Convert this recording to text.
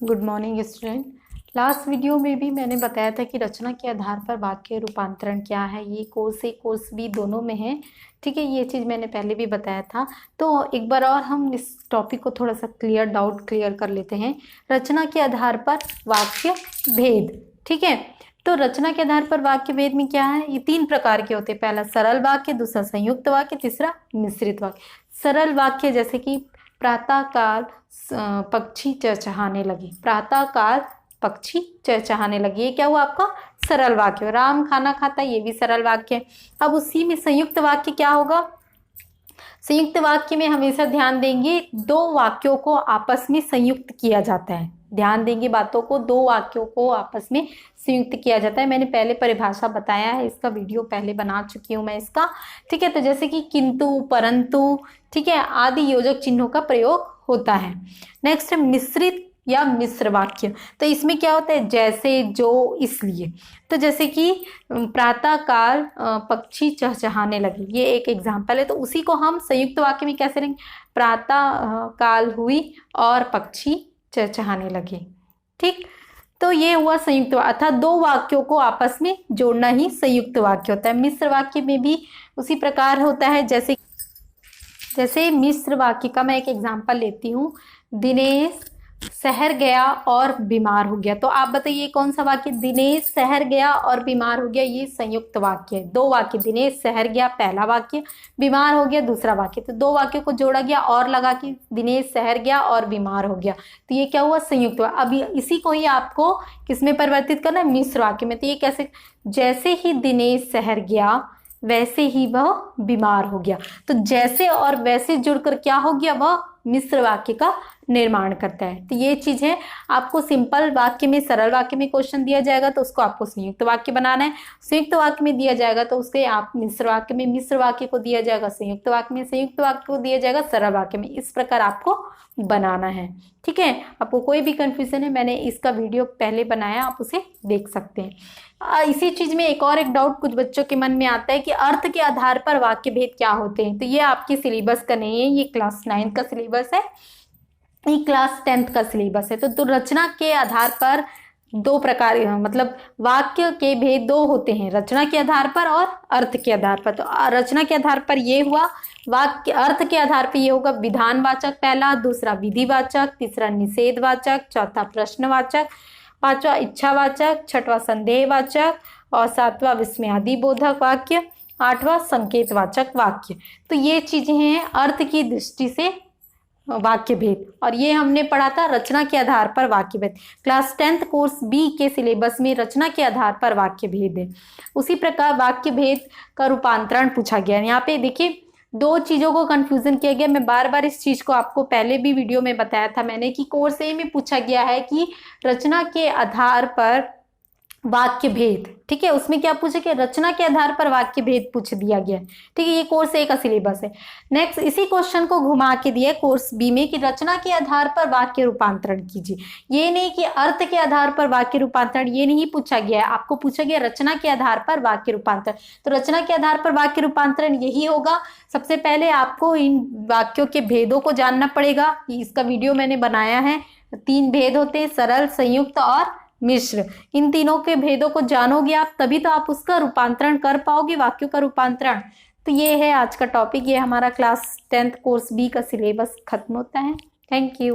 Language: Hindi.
Good morning student. Last video में भी मैंने बताया था कि रचना के आधार पर वाक्य रूपांतरण क्या है। ये कोर्स ए कोर्स बी दोनों में है, ठीक है। ये चीज़ मैंने पहले भी बताया था। तो एक बार और हम इस टॉपिक को थोड़ा सा डाउट क्लियर कर लेते हैं। रचना के आधार पर वाक्य भेद, ठीक है। तो रचना के आधार पर वाक्य भेद में क्या है, ये 3 प्रकार के होते हैं। पहला सरल वाक्य, दूसरा संयुक्त वाक्य, तीसरा मिश्रित वाक्य। सरल वाक्य जैसे कि प्रातःकाल पक्षी चहचहाने लगे, प्रातःकाल पक्षी चहचहाने लगे, ये क्या हुआ आपका सरल वाक्य। राम खाना खाता, ये भी सरल वाक्य है। अब उसी में संयुक्त वाक्य क्या होगा। संयुक्त वाक्य में हमेशा ध्यान देंगे 2 वाक्यों को आपस में संयुक्त किया जाता है। ध्यान देंगे बातों को, 2 वाक्यों को आपस में संयुक्त किया जाता है। मैंने पहले परिभाषा बताया है, इसका वीडियो पहले बना चुकी हूँ मैं इसका, ठीक है। तो जैसे कि किंतु, परंतु, ठीक है, आदि योजक चिन्हों का प्रयोग होता है। नेक्स्ट है मिश्रित या मिश्र वाक्य। तो इसमें क्या होता है, जैसे, जो, इसलिए। तो जैसे कि प्रातःकाल पक्षी चहचहाने लगे, ये एक एग्जाम्पल है। तो उसी को हम संयुक्त वाक्य में कैसे लेंगे, प्रातः काल हुई और पक्षी चहचहाने लगे, ठीक। तो ये हुआ संयुक्त वाक्य, अर्थात 2 वाक्यों को आपस में जोड़ना ही संयुक्त वाक्य होता है। मिश्र वाक्य में भी उसी प्रकार होता है। जैसे मिश्र वाक्य का मैं एक एग्जाम्पल लेती हूँ। दिनेश शहर गया और बीमार हो गया। तो आप बताइए कौन सा वाक्य, दिनेश शहर गया और बीमार हो गया, ये संयुक्त वाक्य है। 2 वाक्य, दिनेश शहर गया पहला वाक्य, बीमार हो गया दूसरा वाक्य। तो 2 वाक्यों को जोड़ा गया और लगा कि दिनेश शहर गया और बीमार हो गया, तो ये क्या हुआ संयुक्त वाक्य। अभी इसी को ही आपको किसमें परिवर्तित करना है, मिश्र वाक्य में। तो ये कैसे, जैसे ही दिनेश शहर गया वैसे ही वह बीमार हो गया। तो जैसे और वैसे जुड़कर क्या हो गया, वह मिश्र वाक्य का निर्माण करता है। तो ये चीज है। आपको सिंपल वाक्य में, सरल वाक्य में क्वेश्चन दिया जाएगा तो उसको आपको संयुक्त वाक्य बनाना है। संयुक्त वाक्य में दिया जाएगा तो उसके आप मिश्र वाक्य में, मिश्र वाक्य को दिया जाएगा संयुक्त वाक्य में, संयुक्त वाक्य को दिया जाएगा सरल वाक्य में। इस प्रकार आपको बनाना है, ठीक है। आपको कोई भी कंफ्यूजन है, मैंने इसका वीडियो पहले बनाया, आप उसे देख सकते हैं। इसी चीज में एक डाउट कुछ बच्चों के मन में आता है कि अर्थ के आधार पर वाक्य भेद क्या होते हैं। तो ये आपके सिलेबस का नहीं है, ये क्लास 9 का सिलेबस है, ये क्लास 10 का सिलेबस है। तो रचना के आधार पर 2 प्रकार, मतलब वाक्य के भेद 2 होते हैं, रचना के आधार पर और अर्थ के आधार पर। तो रचना के आधार पर ये हुआ वाक्य, अर्थ के आधार पर ये होगा विधानवाचक पहला, दूसरा विधिवाचक, तीसरा निषेधवाचक, चौथा प्रश्नवाचक, 5वां इच्छावाचक, 6वां संदेहवाचक और 7वां विस्मयादिबोधक वाक्य, 8वां संकेतवाचक वाक्य। तो ये चीजें हैं अर्थ की दृष्टि से वाक्य भेद, और ये हमने पढ़ा था रचना के आधार पर वाक्य भेद। क्लास 10 कोर्स बी के सिलेबस में रचना के आधार पर वाक्य भेद है। उसी प्रकार वाक्य भेद का रूपांतरण पूछा गया है। यहाँ पे देखिए 2 चीजों को कंफ्यूजन किया गया। मैं बार बार इस चीज को आपको पहले भी वीडियो में बताया था मैंने कि कोर्स ए में पूछा गया है कि रचना के आधार पर वाक्य भेद, ठीक है। उसमें क्या पूछे कि रचना के आधार पर वाक्य भेद पूछ दिया गया, ठीक है। ये कोर्स ए का सिलेबस है। नेक्स्ट इसी क्वेश्चन को घुमा के दिया कोर्स बी में कि रचना के आधार पर वाक्य रूपांतरण कीजिए। ये नहीं कि अर्थ के आधार पर वाक्य रूपांतरण, ये नहीं पूछा गया है। आपको पूछा गया रचना के आधार पर वाक्य रूपांतरण। तो रचना के आधार पर वाक्य रूपांतरण यही होगा। सबसे पहले आपको इन वाक्यों के भेदों को जानना पड़ेगा। इसका वीडियो मैंने बनाया है। 3 भेद होते हैं, सरल, संयुक्त और मिश्र। इन तीनों के भेदों को जानोगे आप, तभी तो आप उसका रूपांतरण कर पाओगे, वाक्यों का रूपांतरण। तो ये है आज का टॉपिक। ये हमारा क्लास 10 कोर्स बी का सिलेबस खत्म होता है। Thank you.